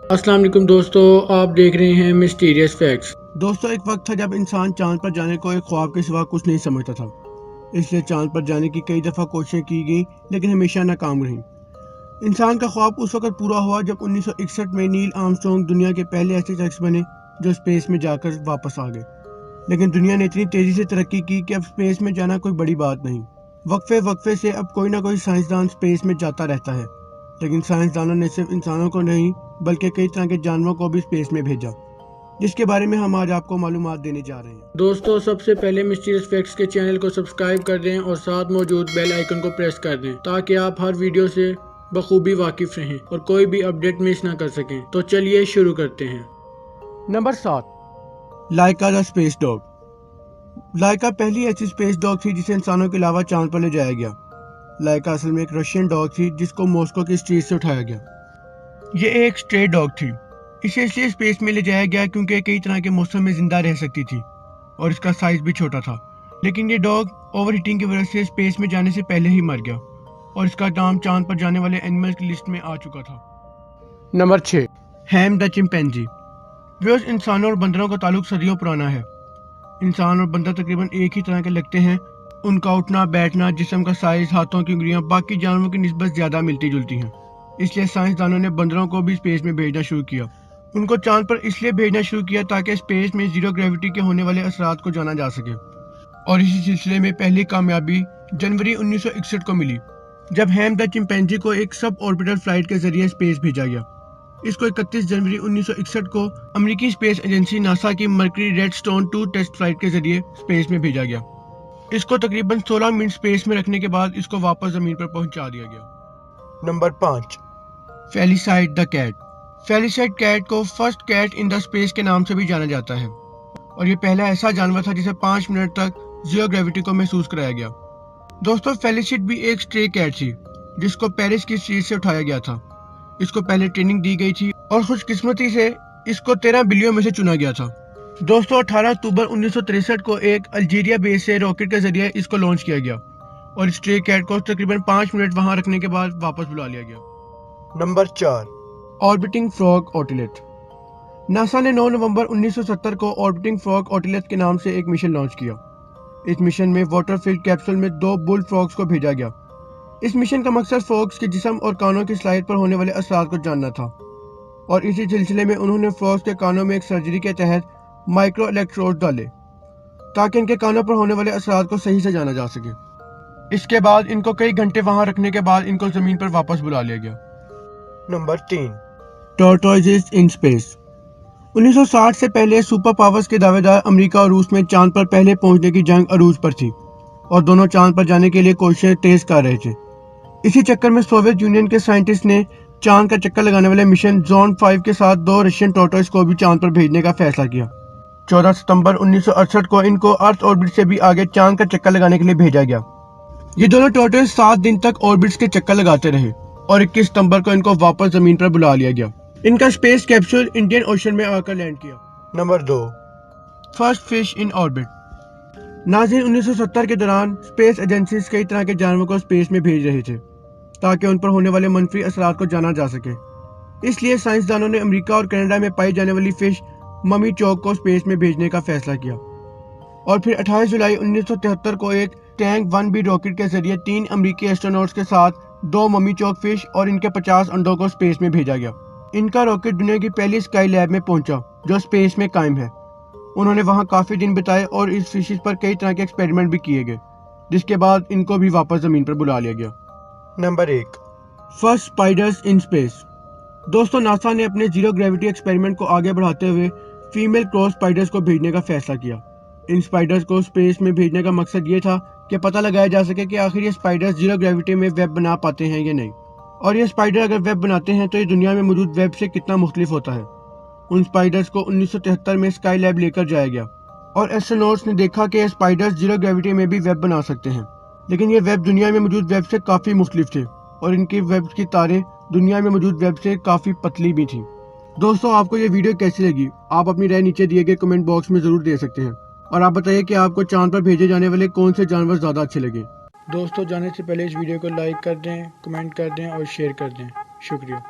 अस्सलाम वालेकुम दोस्तों, आप देख रहे हैं मिस्टीरियस फैक्ट्स। दोस्तों, एक वक्त था जब इंसान चांद पर जाने को एक ख्वाब के सिवा कुछ नहीं समझता था। इसलिए चांद पर जाने की कई दफ़ा कोशिशें की गई, लेकिन हमेशा नाकाम रहीं। इंसान का ख्वाब उस वक्त पूरा हुआ जब 1961 में नील आर्मस्ट्रॉन्ग दुनिया के पहले ऐसे शख्स बने जो स्पेस में जाकर वापस आ गए। लेकिन दुनिया ने इतनी तेज़ी से तरक्की की कि अब स्पेस में जाना कोई बड़ी बात नहीं। वक्फे वक्फे से अब कोई ना कोई साइंसदान स्पेस में जाता रहता है। लेकिन साइंसदानों ने सिर्फ इंसानों को नहीं बल्कि कई तरह के जानवरों को भी स्पेस में भेजा, जिसके बारे में हम आज आपको मालूमात देने जा रहे हैं। दोस्तों, सबसे पहले मिस्टीरियस फैक्ट्स के चैनल को सब्सक्राइब कर दें और साथ मौजूद बेल आइकन को प्रेस कर दें ताकि आप हर वीडियो से बखूबी वाकिफ रहें और कोई भी अपडेट मिस ना कर सकें। तो चलिए शुरू करते हैं। Number 7, Laika the space dog. Laika पहली ऐसी स्पेस डॉग थी जिसे इंसानों के अलावा चांद पर ले जाया गया। लाइका असल में एक रशियन डॉग थी जिसको मॉस्को की स्ट्रीट से उठाया गया। ये एक स्ट्रे डॉग थी। इसे इसलिए स्पेस में ले जाया गया क्योंकि कई तरह के मौसम में जिंदा रह सकती थी और इसका साइज भी छोटा था। लेकिन ये डॉग ओवर हीटिंग की वजह से स्पेस में जाने से पहले ही मर गया और इसका नाम चांद पर जाने वाले एनिमल की लिस्ट में आ चुका था। Number 6, ham the chimpanzee. Viewers, इंसानों और बंदरों का ताल्लुक सदियों पुराना है। इंसान और बंदर तकरीबन एक ही तरह के लगते हैं। उनका उठना बैठना, जिस्म का साइज, हाथों की उंगलियां बाकी जानवरों की निस्बत ज्यादा मिलती जुलती हैं। इसलिए साइंसदानों ने बंदरों को भी स्पेस में भेजना शुरू किया। उनको चांद पर इसलिए भेजना शुरू किया ताकि स्पेस में जीरो ग्रेविटी के होने वाले असरात को जाना जा सके। और इसी सिलसिले में पहली कामयाबी जनवरी 1961 को मिली जब हैम द चिंपैंजी को एक सब ऑर्बिटल फ्लाइट के जरिए स्पेस भेजा गया। इसको 31 जनवरी 1961 को अमेरिकी स्पेस एजेंसी नासा की मर्करी रेडस्टोन 2 टेस्ट फ्लाइट के जरिए स्पेस में भेजा गया। इसको तकरीबन 16 मिनट स्पेस में रखने के बाद इसको वापस जमीन पर पहुंचा दिया गया। Number 5, Felicette the cat. Felicette cat को first cat in the space के नाम से भी जाना जाता है और ये पहला ऐसा जानवर था जिसे 5 मिनट तक जीरो ग्रेविटी को महसूस कराया गया। दोस्तों, फेलिसाइड भी एक स्ट्रे कैट थी जिसको पेरिस की स्ट्रीट से उठाया गया था। इसको पहले ट्रेनिंग दी गई थी और खुशकिस्मती से इसको 13 बिलियन में से चुना गया था। दोस्तों, 18 अक्टूबर 1963 को एक अल्जीरिया बेस से रॉकेट के जरिए इसको लॉन्च किया गया और स्ट्रे कैट को तकरीबन 5 मिनट वहां रखने के बाद वापस बुला लिया गया। Number 4, orbiting frog otolith. NASA ने 9 नवंबर 1970 को ऑर्बिटिंग फ्रॉग ऑटिलेट के नाम से एक मिशन लॉन्च किया। इस मिशन में वाटर फिल्ड कैप्सूल में 2 बुल फ्रॉग्स को भेजा गया। इस मिशन का मकसद फ्रॉग्स के जिस्म और कानों की स्लाइड पर होने वाले असरात को जानना था और इसी सिलसिले में उन्होंने फ्रॉग्स के कानों में एक सर्जरी के तहत माइक्रो इलेक्ट्रोड डाले ताकि इनके कानों पर होने वाले असरात को सही से जाना जा सके। इसके बाद इनको कई घंटे वहां रखने के बाद इनको जमीन पर वापस बुला लिया गया। Number 3, टॉर्टोइजेस in space. 1960 से पहले सुपर पावर्स के दावेदार अमेरिका और रूस में चांद पर पहले पहुंचने की जंग अरूज पर थी और दोनों चांद पर जाने के लिए कोशिशें तेज कर रहे थे। इसी चक्कर में सोवियत यूनियन के साइंटिस्ट ने चांद का चक्कर लगाने वाले मिशन जोन 5 के साथ 2 रशियन टॉर्टोइस को भी चांद पर भेजने का फैसला किया। 14 सितंबर 1968 को इनको अर्थ ऑर्बिट से भी आगे चांद का चक्कर लगाने के लिए भेजा गया। ये दोनों टॉर्टोइस 7 दिन तक ऑर्बिट्स के चक्कर लगाते रहे और 21 सितंबर को इनको वापस जमीन पर बुला लिया गया। इनका स्पेस कैप्सूल इंडियन ओशन में आकर लैंड किया। Number 2, first fish in orbit. नाज़रीन, 1970 के दौरान स्पेस एजेंसीज कई तरह के जानवरों को स्पेस में भेज रहे थे ताकि उन पर होने वाले मनफी असरात को जाना जा सके। इसलिए साइंसदानों ने अमेरिका और कनाडा में पाई जाने वाली फिश ममी चौक को स्पेस में भेजने का फैसला किया और फिर 28 जुलाई 1973 को एक टैंक 1B रॉकेट के जरिए 3 अमेरिकी एस्ट्रोनॉट्स के साथ 2 ममी चौक फिश और इनके 50 अंडों को स्पेस में भेजा गया। इनका रॉकेट दुनिया की पहली स्काई लैब में पहुंचा जो स्पेस में कायम है। उन्होंने वहां काफी दिन बिताए और इस फिशेस पर कई तरह के एक्सपेरिमेंट भी किए गए, जिसके बाद इनको भी वापस जमीन पर बुला लिया गया। Number 1, first spiders in space. दोस्तों, नासा ने अपने जीरो ग्रेविटी एक्सपेरिमेंट को आगे बढ़ाते हुए फीमेल क्रॉस स्पाइडर्स को भेजने का फैसला किया। इन स्पाइडर्स को स्पेस में भेजने का मकसद ये था कि पता लगाया जा सके कि आखिर ये स्पाइडर्स जीरो ग्रेविटी में वेब बना पाते हैं या नहीं, और ये स्पाइडर अगर वेब बनाते हैं तो ये दुनिया में मौजूद वेब से कितना मुख्तलिफ होता है। उन स्पाइडर्स को 1973 में स्काई लैब लेकर जाया गया और एस्ट्रोनॉट्स ने देखा कि स्पाइडर्स जीरो ग्रेविटी में भी वेब बना सकते हैं, लेकिन ये वेब दुनिया में मौजूद वेब से काफ़ी मुख्तलिफ थे और इनकी वेब की तारें दुनिया में मौजूद वेब से काफ़ी पतली भी थी। दोस्तों, आपको ये वीडियो कैसी लगी? आप अपनी राय नीचे दिए गए कमेंट बॉक्स में ज़रूर दे सकते हैं और आप बताइए कि आपको चांद पर भेजे जाने वाले कौन से जानवर ज़्यादा अच्छे लगे। दोस्तों, जाने से पहले इस वीडियो को लाइक कर दें, कमेंट कर दें और शेयर कर दें। शुक्रिया।